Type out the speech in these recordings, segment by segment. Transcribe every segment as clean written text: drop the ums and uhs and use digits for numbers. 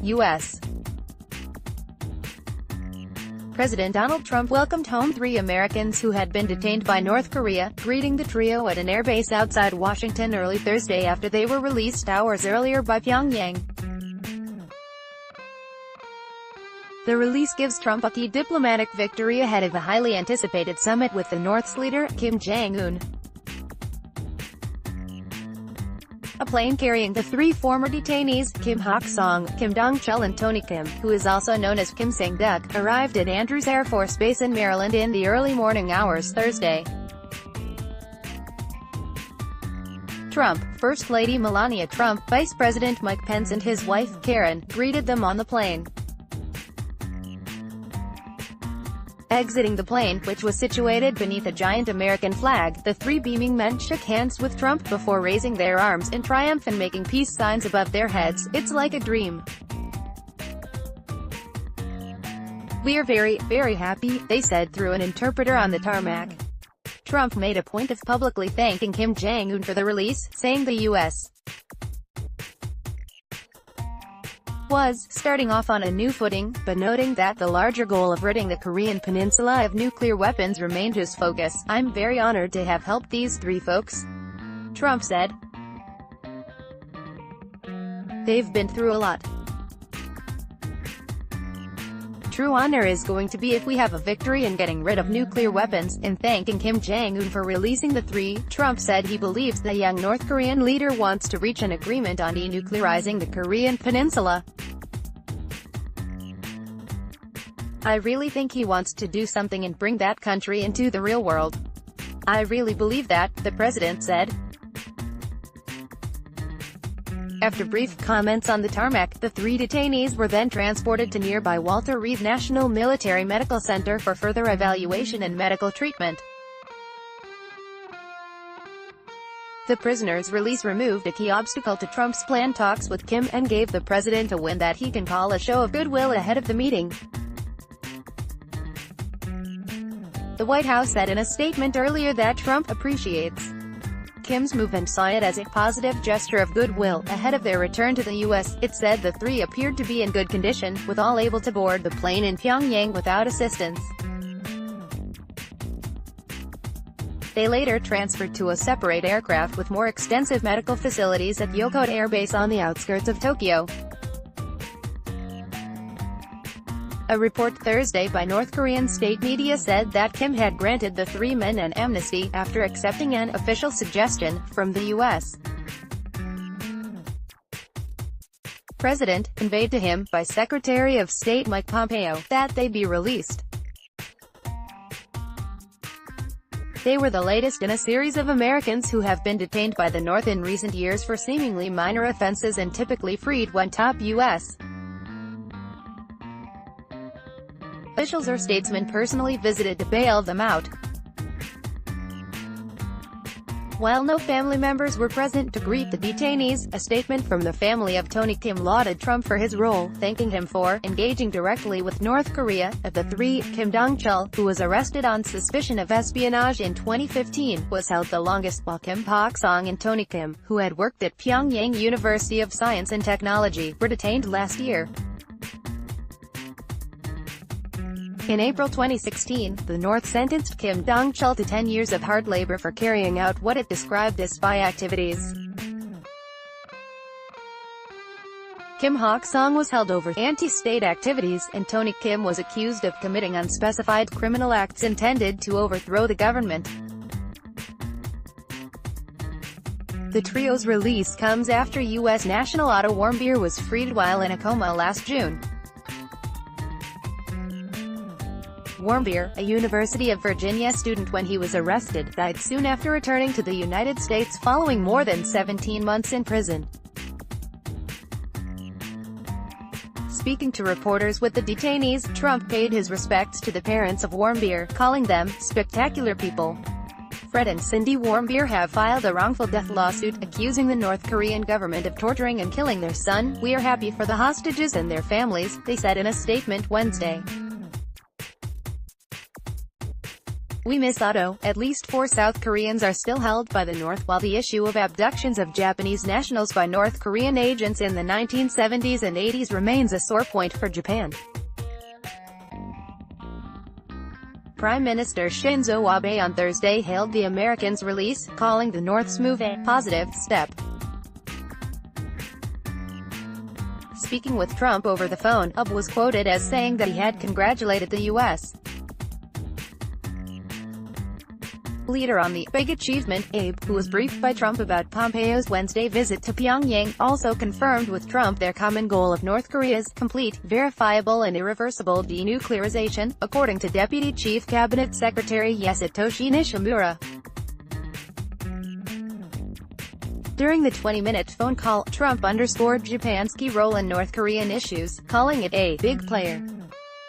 U.S. President Donald Trump welcomed home 3 Americans who had been detained by North Korea, greeting the trio at an airbase outside Washington early Thursday after they were released hours earlier by Pyongyang. The release gives Trump a key diplomatic victory ahead of a highly anticipated summit with the North's leader, Kim Sang Un. A plane carrying the 3 former detainees, Kim Hak-song, Kim Dong-chul and Tony Kim, who is also known as Kim Sang-duk, arrived at Andrews Air Force Base in Maryland in the early morning hours Thursday. Trump, First Lady Melania Trump, Vice President Mike Pence and his wife, Karen, greeted them on the plane. Exiting the plane, which was situated beneath a giant American flag, the 3 beaming men shook hands with Trump before raising their arms in triumph and making peace signs above their heads. "It's like a dream. We are very, very happy," they said through an interpreter on the tarmac. Trump made a point of publicly thanking Kim Jong-un for the release, saying the U.S. was starting off on a new footing, but noting that the larger goal of ridding the Korean peninsula of nuclear weapons remained his focus. "I'm very honored to have helped these 3 folks," Trump said. "They've been through a lot. True honor is going to be if we have a victory in getting rid of nuclear weapons." In thanking Kim Jong-un for releasing the 3, Trump said he believes the young North Korean leader wants to reach an agreement on denuclearizing the Korean peninsula. "I really think he wants to do something and bring that country into the real world. I really believe that," the president said. After brief comments on the tarmac, the 3 detainees were then transported to nearby Walter Reed National Military Medical Center for further evaluation and medical treatment. The prisoners' release removed a key obstacle to Trump's planned talks with Kim and gave the president a win that he can call a show of goodwill ahead of the meeting. The White House said in a statement earlier that Trump appreciates Kim's move and saw it as a positive gesture of goodwill ahead of their return to the U.S. It said the 3 appeared to be in good condition, with all able to board the plane in Pyongyang without assistance. They later transferred to a separate aircraft with more extensive medical facilities at Yokota Air Base on the outskirts of Tokyo. A report Thursday by North Korean state media said that Kim had granted the 3 men an amnesty, after accepting an official suggestion from the U.S. President, conveyed to him by Secretary of State Mike Pompeo, that they be released. They were the latest in a series of Americans who have been detained by the North in recent years for seemingly minor offenses and typically freed when top U.S. officials or statesmen personally visited to bail them out. While no family members were present to greet the detainees, a statement from the family of Tony Kim lauded Trump for his role, thanking him for engaging directly with North Korea. Of the 3, Kim Dong-chul, who was arrested on suspicion of espionage in 2015, was held the longest, while Kim Hak-song and Tony Kim, who had worked at Pyongyang University of Science and Technology, were detained last year. In April 2016, the North sentenced Kim Dong-chul to 10 years of hard labor for carrying out what it described as spy activities. Kim Hak-song was held over anti-state activities, and Tony Kim was accused of committing unspecified criminal acts intended to overthrow the government. The trio's release comes after U.S. national Otto Warmbier was freed while in a coma last June. Warmbier, a University of Virginia student when he was arrested, died soon after returning to the United States following more than 17 months in prison. Speaking to reporters with the detainees, Trump paid his respects to the parents of Warmbier, calling them spectacular people. Fred and Cindy Warmbier have filed a wrongful death lawsuit, accusing the North Korean government of torturing and killing their son. "We are happy for the hostages and their families," they said in a statement Wednesday. "We miss Otto. At least 4 South Koreans are still held by the North, while the issue of abductions of Japanese nationals by North Korean agents in the 1970s and 80s remains a sore point for Japan." Prime Minister Shinzo Abe on Thursday hailed the Americans' release, calling the North's move a positive step. Speaking with Trump over the phone, Abe was quoted as saying that he had congratulated the U.S. leader on the big achievement. Abe, who was briefed by Trump about Pompeo's Wednesday visit to Pyongyang, also confirmed with Trump their common goal of North Korea's complete, verifiable and irreversible denuclearization, according to Deputy Chief Cabinet Secretary Yasutoshi Nishimura. During the 20-minute phone call, Trump underscored Japan's key role in North Korean issues, calling it a big player.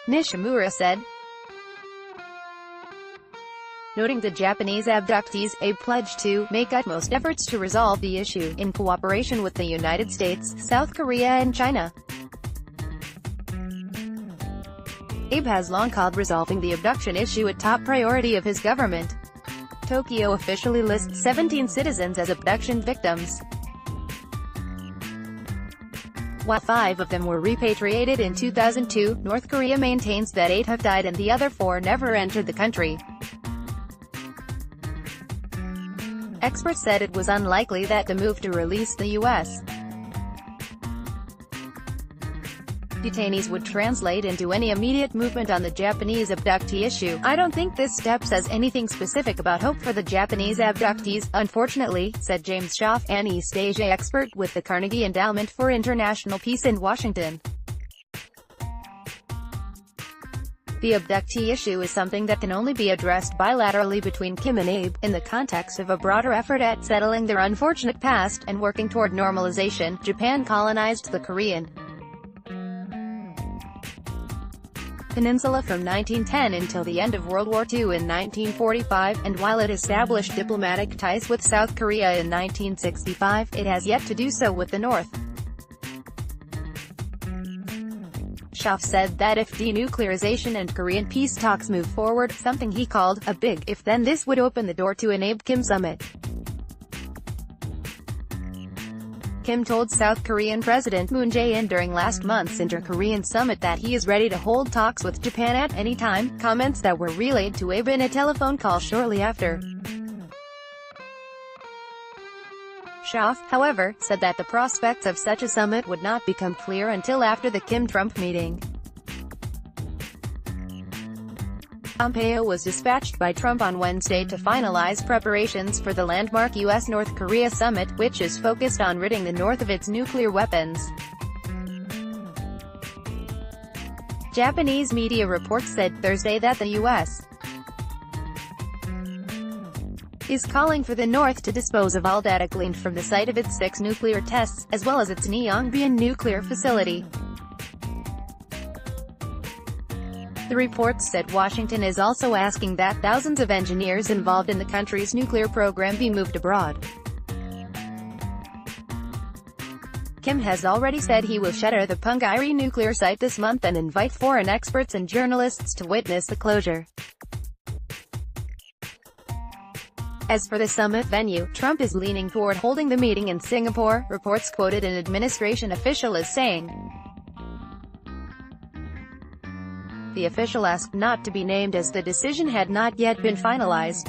Nishimura said. Noting the Japanese abductees, Abe pledged to make utmost efforts to resolve the issue, in cooperation with the United States, South Korea and China. Abe has long called resolving the abduction issue a top priority of his government. Tokyo officially lists 17 citizens as abduction victims, while 5 of them were repatriated in 2002. North Korea maintains that 8 have died and the other 4 never entered the country. Experts said it was unlikely that the move to release the U.S. detainees would translate into any immediate movement on the Japanese abductee issue. "I don't think this step says anything specific about hope for the Japanese abductees, unfortunately," said James Schaaf, an East Asia expert with the Carnegie Endowment for International Peace in Washington. The abductee issue is something that can only be addressed bilaterally between Kim and Abe, in the context of a broader effort at settling their unfortunate past, and working toward normalization. Japan colonized the Korean Peninsula from 1910 until the end of World War II in 1945, and while it established diplomatic ties with South Korea in 1965, it has yet to do so with the North. Schaaf said that if denuclearization and Korean peace talks move forward, something he called a big if, then this would open the door to an Abe-Kim summit. Kim told South Korean President Moon Jae-in during last month's Inter-Korean summit that he is ready to hold talks with Japan at any time, comments that were relayed to Abe in a telephone call shortly after. Schaaf, however, said that the prospects of such a summit would not become clear until after the Kim-Trump meeting. Pompeo was dispatched by Trump on Wednesday to finalize preparations for the landmark U.S.-North Korea summit, which is focused on ridding the North of its nuclear weapons. Japanese media reports said Thursday that the U.S. is calling for the North to dispose of all data gleaned from the site of its 6 nuclear tests, as well as its Nyongbyon nuclear facility. The reports said Washington is also asking that thousands of engineers involved in the country's nuclear program be moved abroad. Kim has already said he will shutter the Punggye-ri nuclear site this month and invite foreign experts and journalists to witness the closure. As for the summit venue, Trump is leaning toward holding the meeting in Singapore, reports quoted an administration official as saying. The official asked not to be named as the decision had not yet been finalized.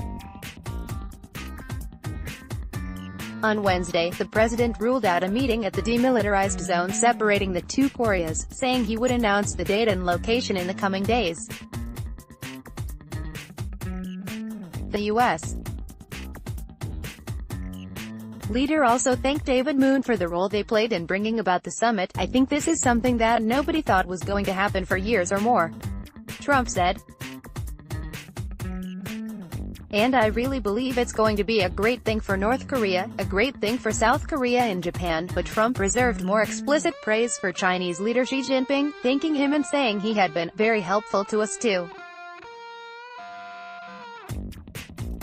On Wednesday, the president ruled out a meeting at the demilitarized zone separating the 2 Koreas, saying he would announce the date and location in the coming days. The U.S. leader also thanked David Moon for the role they played in bringing about the summit. "I think this is something that nobody thought was going to happen for years or more," Trump said. "And I really believe it's going to be a great thing for North Korea, a great thing for South Korea and Japan." But Trump reserved more explicit praise for Chinese leader Xi Jinping, thanking him and saying he had been very helpful to us too.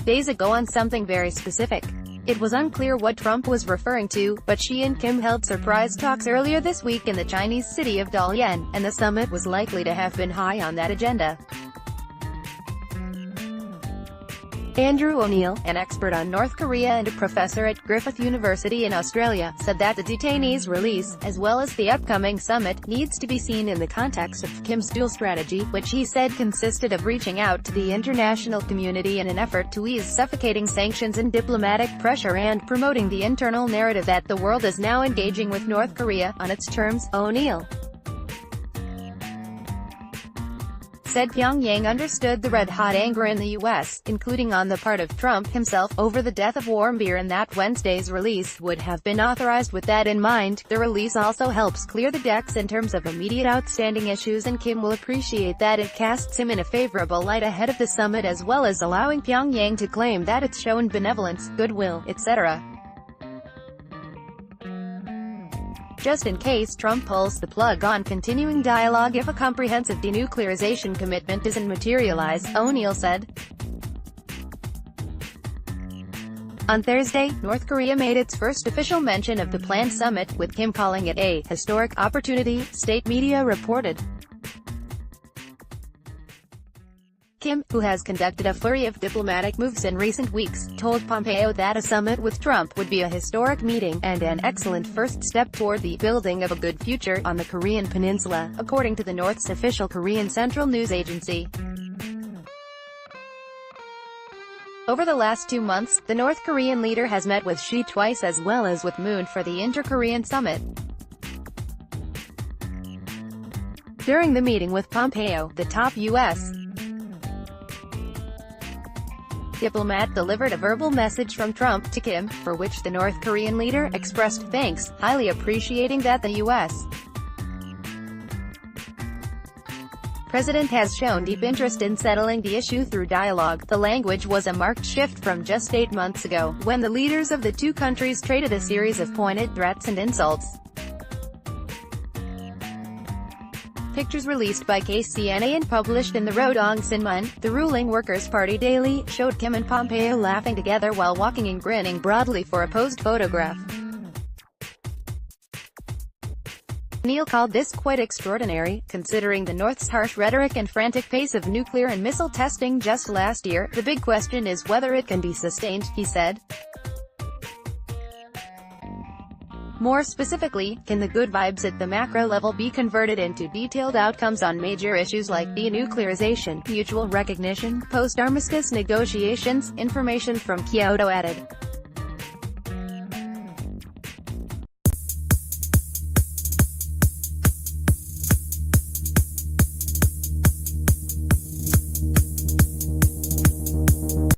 Days ago on something very specific. It was unclear what Trump was referring to, but Xi and Kim held surprise talks earlier this week in the Chinese city of Dalian, and the summit was likely to have been high on that agenda. Andrew O'Neill, an expert on North Korea and a professor at Griffith University in Australia, said that the detainees' release, as well as the upcoming summit, needs to be seen in the context of Kim's dual strategy, which he said consisted of reaching out to the international community in an effort to ease suffocating sanctions and diplomatic pressure and promoting the internal narrative that the world is now engaging with North Korea on its terms. O'Neill said Pyongyang understood the red-hot anger in the U.S., including on the part of Trump himself, over the death of Warmbier, and that Wednesday's release would have been authorized with that in mind. The release also helps clear the decks in terms of immediate outstanding issues, and Kim will appreciate that it casts him in a favorable light ahead of the summit, as well as allowing Pyongyang to claim that it's shown benevolence, goodwill, etc. Just in case Trump pulls the plug on continuing dialogue if a comprehensive denuclearization commitment doesn't materialize, O'Neill said. On Thursday, North Korea made its first official mention of the planned summit, with Kim calling it a historic opportunity, state media reported. Kim, who has conducted a flurry of diplomatic moves in recent weeks, told Pompeo that a summit with Trump would be a historic meeting, and an excellent first step toward the building of a good future on the Korean peninsula, according to the North's official Korean Central News Agency. Over the last 2 months, the North Korean leader has met with Xi twice as well as with Moon for the Inter-Korean Summit. During the meeting with Pompeo, the top U.S. diplomat delivered a verbal message from Trump to Kim, for which the North Korean leader expressed thanks, highly appreciating that the U.S. president has shown deep interest in settling the issue through dialogue. The language was a marked shift from just 8 months ago, when the leaders of the two countries traded a series of pointed threats and insults. Pictures released by KCNA and published in the Rodong Sinmun, the ruling Workers' Party daily, showed Kim and Pompeo laughing together while walking and grinning broadly for a posed photograph. O'Neill called this quite extraordinary, considering the North's harsh rhetoric and frantic pace of nuclear and missile testing just last year. The big question is whether it can be sustained, he said. More specifically, can the good vibes at the macro level be converted into detailed outcomes on major issues like denuclearization, mutual recognition, post-armistice negotiations? Information from Kyoto added.